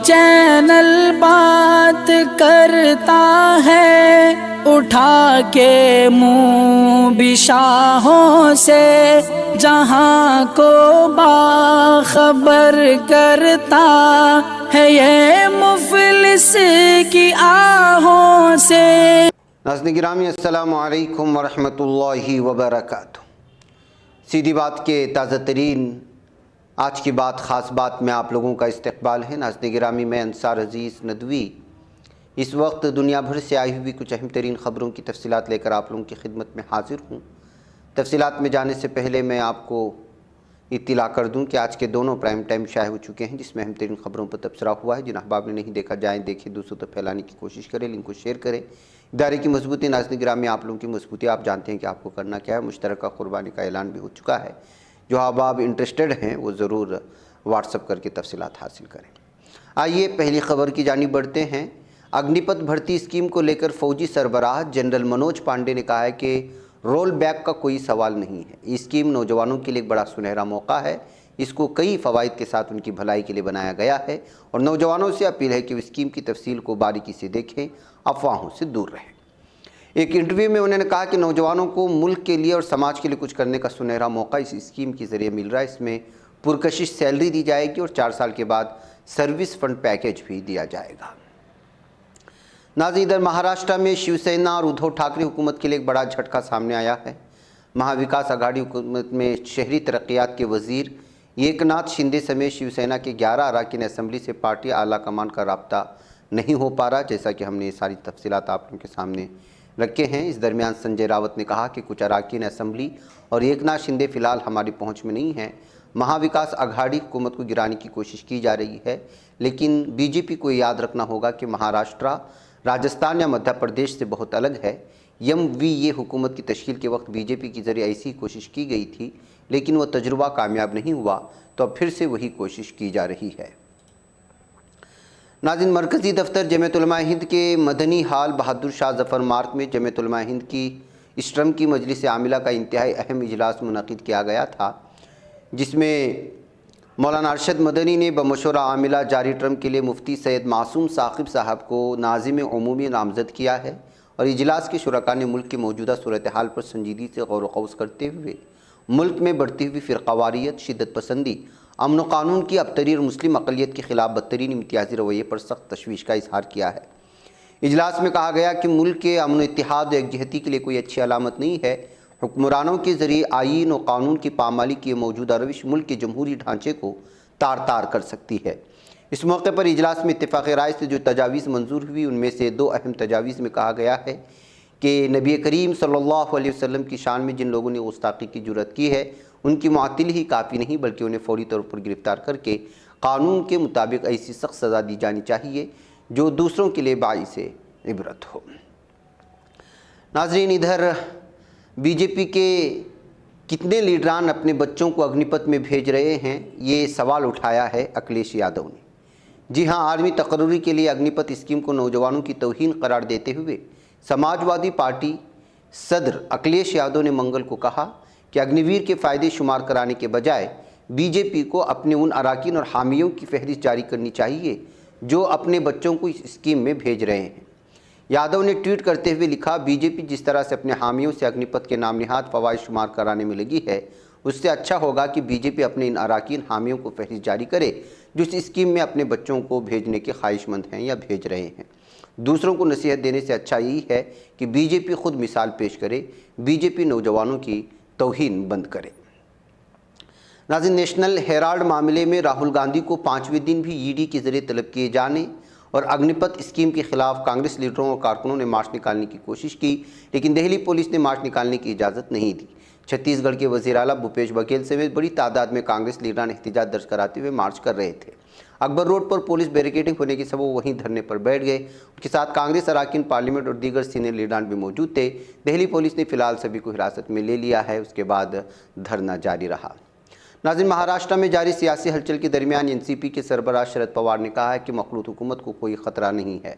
Channel بات کرتا ہے اٹھا کے منہ بھی شاہوں سے، جہاں کو باخبر کرتا ہے یہ مفلس کی آہوں سے۔ ناظرین گرامی السلام علیکم ورحمۃ اللہ وبرکاتہ۔ سیدھی بات کے تازہ ترین آج کی بات خاص بات میں آپ لوگوں کا استقبال ہے۔ ناظرین گرامی میں انصار عزیز ندوی اس وقت دنیا بھر سے آئی ہوئی کچھ اہم ترین خبروں کی تفصیلات لے کر آپ لوگوں کی خدمت میں حاضر ہوں۔ تفصیلات میں جانے سے پہلے میں آپ کو اطلاع کر دوں کہ آج کے دونوں پرائم ٹائم شائع ہو چکے ہیں، جس میں اہم ترین خبروں پر تبصرہ ہوا ہے۔ جن احباب نے نہیں دیکھا جائیں دیکھیں، دوسروں تک پھیلانے کی کوشش کریں، لنک کو شیئر کریں۔ ادارے کی مضبوطی، ناظرین گرامی آپ لوگوں کی مضبوطی آپ جانتے ہیں کہ آپ کو کرنا کیا ہے۔ مشترکہ قربانی کا اعلان بھی ہو چکا ہے۔ جو احباب انٹرسٹڈ ہیں وہ ضرور واٹس اپ کر کے تفصیلات حاصل کریں۔ آئیے پہلی خبر کی جانب بڑھتے ہیں۔ اگنی پتھ بھرتی اسکیم کو لے کر فوجی سربراہ جنرل منوج پانڈے نے کہا ہے کہ رول بیک کا کوئی سوال نہیں ہے۔ یہ اسکیم نوجوانوں کے لیے ایک بڑا سنہرا موقع ہے۔ اس کو کئی فوائد کے ساتھ ان کی بھلائی کے لیے بنایا گیا ہے، اور نوجوانوں سے اپیل ہے کہ وہ اسکیم کی تفصیل کو باریکی سے دیکھیں، افواہوں سے دور رہیں۔ ایک انٹرویو میں انہوں نے کہا کہ نوجوانوں کو ملک کے لیے اور سماج کے لیے کچھ کرنے کا سنہرا موقع اس اسکیم کے ذریعے مل رہا ہے۔ اس میں پرکشش سیلری دی جائے گی اور 4 سال کے بعد سروس فنڈ پیکیج بھی دیا جائے گا۔ ناظرین ادھر مہاراشٹر میں شیو سینا اور ادھو ٹھاکرے حکومت کے لیے ایک بڑا جھٹکا سامنے آیا ہے۔ مہا وکاس اگاڑی حکومت میں شہری ترقیات کے وزیر ایک ناتھ شندے سمیت شیو سینا کے 11 اراکین اسمبلی سے پارٹی اعلیٰ کمان کا رابطہ نہیں ہو پا رہا، جیسا کہ ہم نے یہ ساری تفصیلات آپ لوگوں کے سامنے رکھے ہیں۔ اس درمیان سنجے راوت نے کہا کہ کچھ اراکین اسمبلی اور ایک ناتھ شندے فی الحال ہماری پہنچ میں نہیں ہیں۔ مہا وکاس اگاڑی حکومت کو گرانے کی کوشش کی جا رہی ہے، لیکن بی جے پی کو یاد رکھنا ہوگا کہ مہاراشٹر راجستھان یا مدھیہ پردیش سے بہت الگ ہے۔ یم وی یہ حکومت کی تشکیل کے وقت بی جے پی کے ذریعے ایسی کوشش کی گئی تھی، لیکن وہ تجربہ کامیاب نہیں ہوا، تو اب پھر سے وہی کوشش کی جا رہی ہے۔ ناظرین مرکزی دفتر جمعیت علماء ہند کے مدنی ہال بہادر شاہ ظفر مارگ میں جمعیت علماء ہند کی اسٹرم کی مجلس عاملہ کا انتہائی اہم اجلاس منعقد کیا گیا تھا، جس میں مولانا ارشد مدنی نے بمشورہ عاملہ جاری ٹرم کے لیے مفتی سید معصوم ثاقب صاحب کو ناظم عمومی نامزد کیا ہے، اور اجلاس کے شرکاء نے ملک کی موجودہ صورتحال پر سنجیدگی سے غور و خوض کرتے ہوئے ملک میں بڑھتی ہوئی فرقہ واریت، شدت پسندی، امن و قانون کی ابتری اور مسلم اقلیت کے خلاف بدترین امتیازی رویے پر سخت تشویش کا اظہار کیا ہے۔ اجلاس میں کہا گیا کہ ملک کے امن و اتحاد و یکجہتی کے لیے کوئی اچھی علامت نہیں ہے۔ حکمرانوں کے ذریعے آئین و قانون کی پامالی کی موجودہ روش ملک کے جمہوری ڈھانچے کو تار تار کر سکتی ہے۔ اس موقع پر اجلاس میں اتفاق رائے سے جو تجاویز منظور ہوئی، ان میں سے 2 اہم تجاویز میں کہا گیا ہے کہ نبی کریم صلی اللہ علیہ وسلم کی شان میں جن لوگوں نے گستاخی کی جرات کی ہے، ان کی معطلی ہی کافی نہیں بلکہ انہیں فوری طور پر گرفتار کر کے قانون کے مطابق ایسی سخت سزا دی جانی چاہیے جو دوسروں کے لیے باعث عبرت ہو۔ ناظرین ادھر بی جے پی کے کتنے لیڈران اپنے بچوں کو اگنی پتھ میں بھیج رہے ہیں، یہ سوال اٹھایا ہے اکھلیش یادو نے۔ جی ہاں، عالمی تقرری کے لیے اگنی پتھ اسکیم کو نوجوانوں کی توہین قرار دیتے ہوئے سماجوادی پارٹی صدر اکھلیش یادو نے منگل کو کہا کہ اگنی ویر کے فائدے شمار کرانے کے بجائے بی جے پی کو اپنے ان اراکین اور حامیوں کی فہرست جاری کرنی چاہیے جو اپنے بچوں کو اس اسکیم میں بھیج رہے ہیں۔ یادو نے ٹویٹ کرتے ہوئے لکھا، بی جے پی جس طرح سے اپنے حامیوں سے اگنی پتھ کے نام نہاد فوائد شمار کرانے میں لگی ہے، اس سے اچھا ہوگا کہ بی جے پی اپنے ان اراکین حامیوں کو فہرست جاری کرے جو اس اسکیم میں اپنے بچوں کو بھیجنے کے خواہش مند ہیں یا بھیج رہے ہیں۔ دوسروں کو نصیحت دینے سے اچھا یہی ہے کہ بی جے پی خود مثال پیش کرے، بی جے پی نوجوانوں کی توہین بند کرے۔ ناظرین نیشنل ہیرالڈ معاملے میں راہل گاندھی کو 5ویں دن بھی ای ڈی کے ذریعے طلب کیے جانے اور اگنی پتھ اسکیم کے خلاف کانگریس لیڈروں اور کارکنوں نے مارچ نکالنے کی کوشش کی، لیکن دہلی پولیس نے مارچ نکالنے کی اجازت نہیں دی۔ چھتیس گڑھ کے وزیر اعلیٰ بھوپیش بگیل سمیت بڑی تعداد میں کانگریس لیڈران احتجاج درج کراتے ہوئے مارچ کر رہے تھے۔ اکبر روڈ پر پولیس بیریکیڈنگ ہونے کے سبب وہ وہیں دھرنے پر بیٹھ گئے۔ ان کے ساتھ کانگریس اراکین پارلیمنٹ اور دیگر سینئر لیڈران بھی موجود تھے۔ دہلی پولیس نے فی الحال سبھی کو حراست میں لے لیا ہے، اس کے بعد دھرنا جاری رہا۔ ناظرین مہاراشٹر میں جاری سیاسی ہلچل کے درمیان این سی پی کے سربراہ شرد پوار نے کہا ہے کہ مخلوط حکومت کو کوئی خطرہ نہیں ہے۔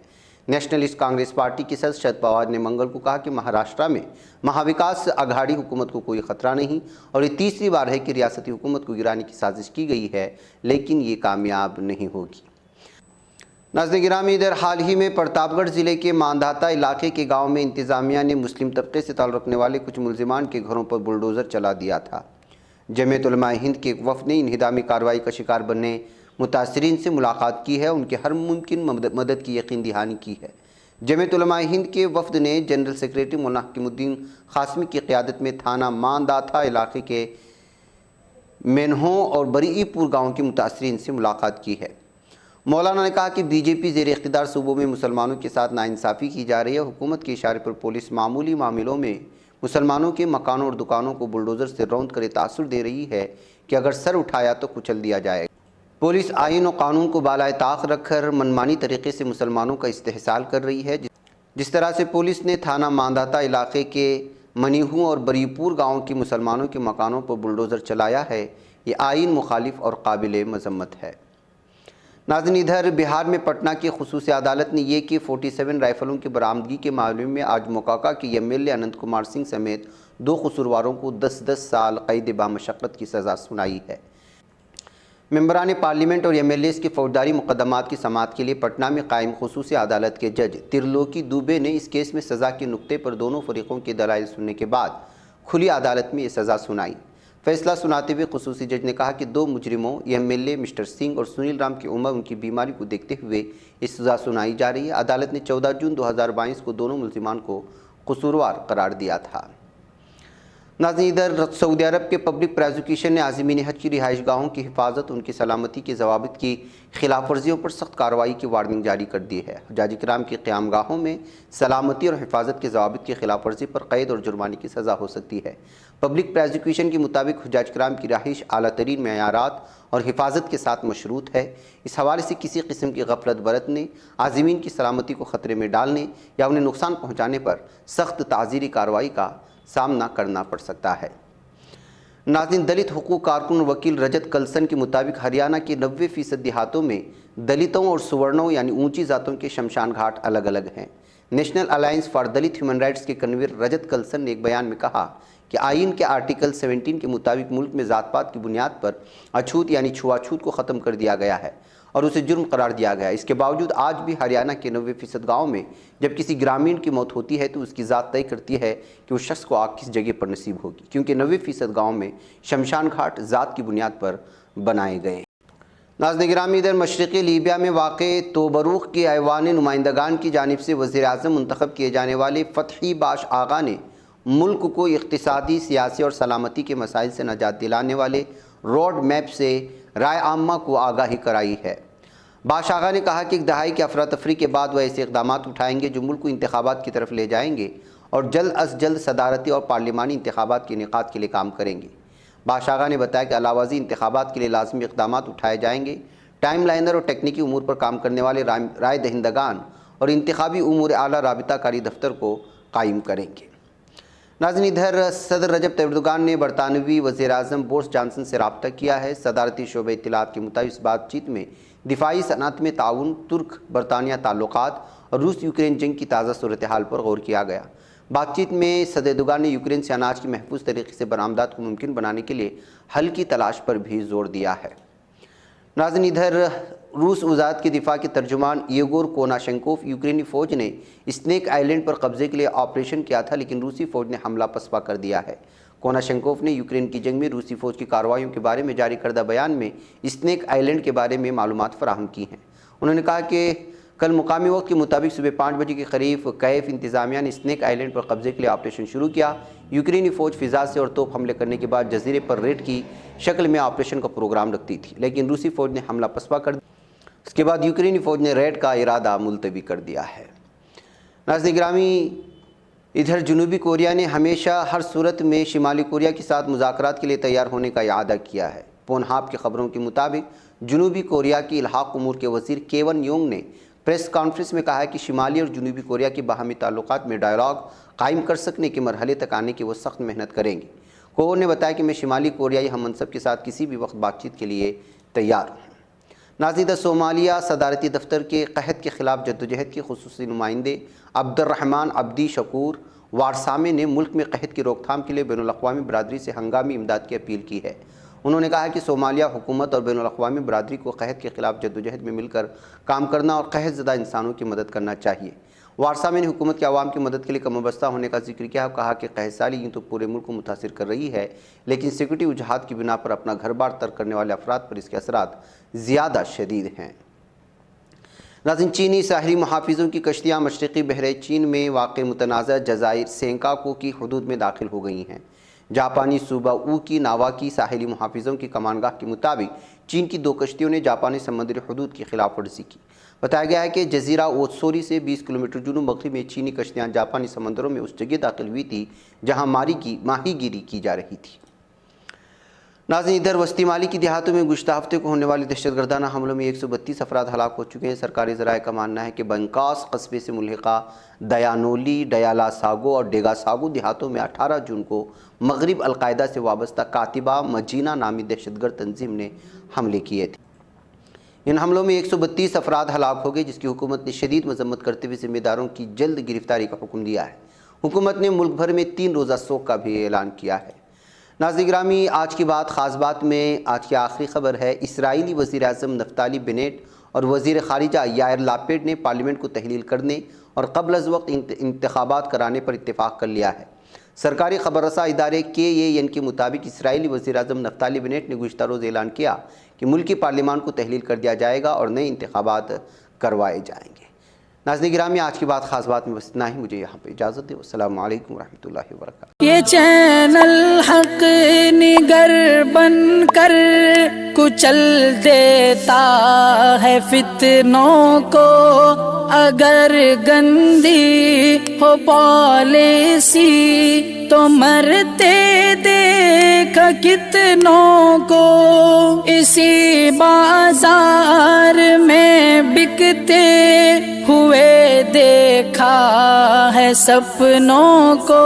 نیشنلسٹ کانگریس پارٹی کے صدر شرد پوار نے منگل کو کہا کہ مہاراشٹر میں مہا وکاس اگاڑی حکومت کو کوئی خطرہ نہیں، اور یہ تیسری بار ہے کہ ریاستی حکومت کو گرانے کی سازش کی گئی ہے، لیکن یہ کامیاب نہیں ہوگی۔ ناظرین گرامی، ادھر حال ہی میں پرتاپ گڑھ ضلع کے ماندھاتا علاقے کے گاؤں میں انتظامیہ نے مسلم طبقے سے تعلق رکھنے والے کچھ ملزمان کے گھروں پر بلڈوزر چلا دیا تھا۔ جمعیت علماء ہند کے ایک وفد نے انہدامی کارروائی کا شکار بننے متاثرین سے ملاقات کی ہے، ان کے ہر ممکن مدد کی یقین دہانی کی ہے۔ جمعیت علماء ہند کے وفد نے جنرل سیکریٹری مولانا حکیم الدین قاسمی کی قیادت میں تھانہ ماندھاتا علاقے کے مینہوں اور بریئی پور گاؤں کے متاثرین سے ملاقات کی ہے۔ مولانا نے کہا کہ بی جے پی زیر اقتدار صوبوں میں مسلمانوں کے ساتھ ناانصافی کی جا رہی ہے۔ حکومت کے اشارے پر پولیس معمولی معاملوں میں مسلمانوں کے مکانوں اور دکانوں کو بلڈوزر سے روند کرے تاثر دے رہی ہے کہ اگر سر اٹھایا تو کچل دیا جائے گا۔ پولیس آئین و قانون کو بالائے طاق رکھ کر منمانی طریقے سے مسلمانوں کا استحصال کر رہی ہے۔ جس طرح سے پولیس نے تھانہ ماندھاتا علاقے کے منیہوں اور بریئی پور گاؤں کے مسلمانوں کے مکانوں پر بلڈوزر چلایا ہے، یہ آئین مخالف اور قابل مذمت ہے۔ ناظرین، ادھر بہار میں پٹنہ کی خصوصی عدالت نے یہ کہ 47 رائفلوں کی برآمدگی کے معاملے میں آج موکاکا کے M L A Anant Kumar Singh سمیت 2 قصورواروں کو 10 سال قید بامشقت کی سزا سنائی ہے۔ ممبران پارلیمنٹ اور ایم ایل ایز کے فوجداری مقدمات کی سماعت کے لیے پٹنہ میں قائم خصوصی عدالت کے جج ترلوکی دوبے نے اس کیس میں سزا کے نقطے پر دونوں فریقوں کے دلائل سننے کے بعد کھلی عدالت میں یہ سزا سنائی۔ فیصلہ سناتے ہوئے خصوصی جج نے کہا کہ 2 مجرموں M L A mister Singh اور سنیل رام کی عمر ان کی بیماری کو دیکھتے ہوئے یہ سزا سنائی جا رہی ہے۔ عدالت نے 14 جون 2022 کو دونوں ملزمان کو قصوروار قرار دیا تھا۔ ناظرین، ادھر سعودی عرب کے پبلک پروزیکیوشن نے عازمین حج کی رہائش گاہوں کی حفاظت، ان کی سلامتی کے ضوابط کی خلاف ورزیوں پر سخت کارروائی کی وارننگ جاری کر دی ہے۔ حجاج کرام کی قیام گاہوں میں سلامتی اور حفاظت کے ضوابط کی خلاف ورزی پر قید اور جرمانے کی سزا ہو سکتی ہے۔ پبلک پروزیکیوشن کے مطابق حجاج کرام کی رہائش اعلیٰ ترین معیارات اور حفاظت کے ساتھ مشروط ہے۔ اس حوالے سے کسی قسم کی غفلت برتنے، عازمین کی سلامتی کو خطرے میں ڈالنے یا انہیں نقصان پہنچانے پر سخت تعزیری کارروائی کا سامنا کرنا پڑ سکتا ہے۔ ناظرین، دلت حقوق کارکن اور وکیل رجت کلسن کے مطابق ہریانہ کے 90% دیہاتوں میں دلتوں اور سورنوں یعنی اونچی ذاتوں کے شمشان گھاٹ الگ الگ ہیں۔ National alliance for Dalit human rights کے کنوینر رجت کلسن نے ایک بیان میں کہا کہ آئین کے آرٹیکل 17 کے مطابق ملک میں ذات پات کی بنیاد پر اچھوت یعنی چھوا چھوت کو ختم کر دیا گیا ہے اور اسے جرم قرار دیا گیا ہے۔ اس کے باوجود آج بھی ہریانہ کے 90% گاؤں میں جب کسی گرامین کی موت ہوتی ہے تو اس کی ذات طے کرتی ہے کہ اس شخص کو آگ کس جگہ پر نصیب ہوگی، کیونکہ 90% گاؤں میں شمشان گھاٹ ذات کی بنیاد پر بنائے گئے۔ ناظرین گرامی، ادھر مشرقی لیبیا میں واقع توبروک کے ایوان نمائندگان کی جانب سے وزیر اعظم منتخب کیے جانے والے فتحی باش آغا نے ملک کو اقتصادی، سیاسی اور سلامتی کے مسائل سے نجات دلانے والے روڈ میپ سے رائے عامہ کو آگاہی کرائی ہے۔ باش آغا نے کہا کہ ایک دہائی کی افراتفری کے بعد وہ ایسے اقدامات اٹھائیں گے جو ملک کو انتخابات کی طرف لے جائیں گے اور جلد از جلد صدارتی اور پارلیمانی انتخابات کے انعقاد کے لیے کام کریں گے۔ باش آغا نے بتایا کہ علاوہ ازیں انتخابات کے لیے لازمی اقدامات اٹھائے جائیں گے۔ ٹائم لائنر اور تکنیکی امور پر کام کرنے والے رائے دہندگان اور انتخابی امور اعلیٰ رابطہ کاری دفتر کو قائم کریں گے۔ ناظرین، ادھر صدر رجب طیب ایردوغان نے برطانوی وزیر اعظم بورس جانسن سے رابطہ کیا ہے۔ صدارتی شعبہ اطلاعات کے مطابق اس بات چیت میں دفاعی صنعت میں تعاون، ترک برطانیہ تعلقات اور روس یوکرین جنگ کی تازہ صورتحال پر غور کیا گیا۔ بات چیت میں صدر ایردوغان نے یوکرین سے اناج کی محفوظ طریقے سے برآمدات کو ممکن بنانے کے لیے حل کی تلاش پر بھی زور دیا ہے۔ ناظرین، ادھر روس وزارت کے دفاع کے ترجمان ایگور کوناشنکوف، یوکرینی فوج نے اسنیک آئیلینڈ پر قبضے کے لیے آپریشن کیا تھا لیکن روسی فوج نے حملہ پسپا کر دیا ہے۔ کوناشنکوف نے یوکرین کی جنگ میں روسی فوج کی کارروائیوں کے بارے میں جاری کردہ بیان میں اسنیک آئیلینڈ کے بارے میں معلومات فراہم کی ہیں۔ انہوں نے کہا کہ کل مقامی وقت کے مطابق صبح 5 بجے کے قریب کیف انتظامیہ نے اسنیک آئیلینڈ پر قبضے کے لیے آپریشن شروع کیا۔ یوکرینی فوج فضا سے اور توپ حملے کرنے کے بعد جزیرے پر ریڈ کی شکل میں آپریشن کا پروگرام رکھتی تھی، لیکن روسی فوج نے حملہ پسپا کر دیا۔ اس کے بعد یوکرینی فوج نے ریڈ کا ارادہ ملتوی کر دیا ہے۔ ناظرین گرامی، ادھر جنوبی کوریا نے ہمیشہ ہر صورت میں شمالی کوریا کے ساتھ مذاکرات کے لیے تیار ہونے کا اعادہ کیا ہے۔ پون ہاپ کی خبروں کے مطابق جنوبی کوریا کی الحاق امور کے وزیر کیون یونگ نے پریس کانفرنس میں کہا ہے کہ شمالی اور جنوبی کوریا کے باہمی تعلقات میں ڈائیلاگ قائم کر سکنے کے مرحلے تک آنے کی وہ سخت محنت کریں گے۔ کوون نے بتایا کہ میں شمالی کوریائی ہم منصب کے ساتھ کسی بھی وقت بات چیت کے لیے تیار ہوں۔ ناظرین، صومالیہ صدارتی دفتر کے قحط کے خلاف جدوجہد کے خصوصی نمائندے عبد الرحمن عبدی شکور وارسامے نے ملک میں قحط کی روک تھام کے لیے بین الاقوامی برادری سے ہنگامی امداد کی اپیل کی ہے۔ انہوں نے کہا کہ صومالیہ حکومت اور بین الاقوامی برادری کو قحط کے خلاف جدوجہد میں مل کر کام کرنا اور قحط زدہ انسانوں کی مدد کرنا چاہیے۔ وارسا نے حکومت کے عوام کی مدد کے لیے کم وابستہ ہونے کا ذکر کیا اور کہا کہ قحط سالی یوں تو پورے ملک کو متاثر کر رہی ہے، لیکن سیکورٹی وجوہات کی بنا پر اپنا گھر بار ترک کرنے والے افراد پر اس کے اثرات زیادہ شدید ہیں۔ ناظرین، چینی ساحلی محافظوں کی کشتیاں مشرقی بحر چین میں واقع متنازع جزائر سینکاکو کی حدود میں داخل ہو گئی ہیں۔ جاپانی صوبہ او کی ناواکی ساحلی محافظوں کی کمانگاہ کے مطابق چین کی 2 کشتیوں نے جاپانی سمندری حدود کی خلاف ورزی کی۔ بتایا گیا ہے کہ جزیرہ اوتسوری سے 20 کلومیٹر جنوب مغرب میں چینی کشتیاں جاپانی سمندروں میں اس جگہ داخل ہوئی تھی جہاں ماہی گیری کی جا رہی تھی۔ ناظرین، ادھر وسطی مالی کی دیہاتوں میں گزشتہ ہفتے کو ہونے والے دہشت گردانہ حملوں میں 132 افراد ہلاک ہو چکے ہیں۔ سرکاری ذرائع کا ماننا ہے کہ بنکاس قصبے سے ملحقہ دیانولی، ڈیالا ساگو اور ڈیگا ساگو دیہاتوں میں 18 جون کو مغرب القاعدہ سے وابستہ کاتبہ مجینہ نامی دہشت گرد تنظیم نے حملے کیے تھے۔ ان حملوں میں 132 افراد ہلاک ہو گئے، جس کی حکومت نے شدید مذمت کرتے ہوئے ذمہ داروں کی جلد گرفتاری کا حکم دیا ہے۔ حکومت نے ملک بھر میں 3 روزہ سوگ کا بھی اعلان کیا ہے۔ ناظرین گرامی، آج کی بات خاص بات میں آج کی آخری خبر ہے۔ اسرائیلی وزیر اعظم نفتالی بینٹ اور وزیر خارجہ یائر لاپیڈ نے پارلیمنٹ کو تحلیل کرنے اور قبل از وقت انتخابات کرانے پر اتفاق کر لیا ہے۔ سرکاری خبر رساں ادارے KAN کے مطابق اسرائیلی وزیر اعظم نفتالی بینٹ نے گزشتہ روز اعلان کیا کہ ملکی پارلیمان کو تحلیل کر دیا جائے گا اور نئے انتخابات کروائے جائیں گے۔ ناظرین گرامی، آج کی بات خاص بات میں بس اتنا ہی۔ مجھے یہاں پہ اجازت دیں۔ السلام علیکم ورحمۃ اللہ وبرکاتہ۔ یہ چینل حق نگر بن کر کچل دیتا ہے فتنوں کو، اگر گندی ہو پالیسی تو مرتے دیکھ کتنوں کو، اسی بازار میں بکتے ہوئے دیکھا ہے سپنوں کو،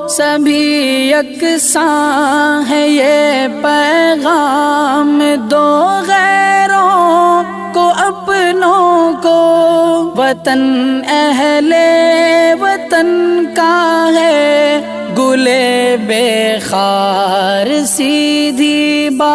سبھی یکساں ہے یہ پیغام دو غیروں کو اپنوں کو، وطن اہل وطن کا ہے گلے بے خار سیدھی بات۔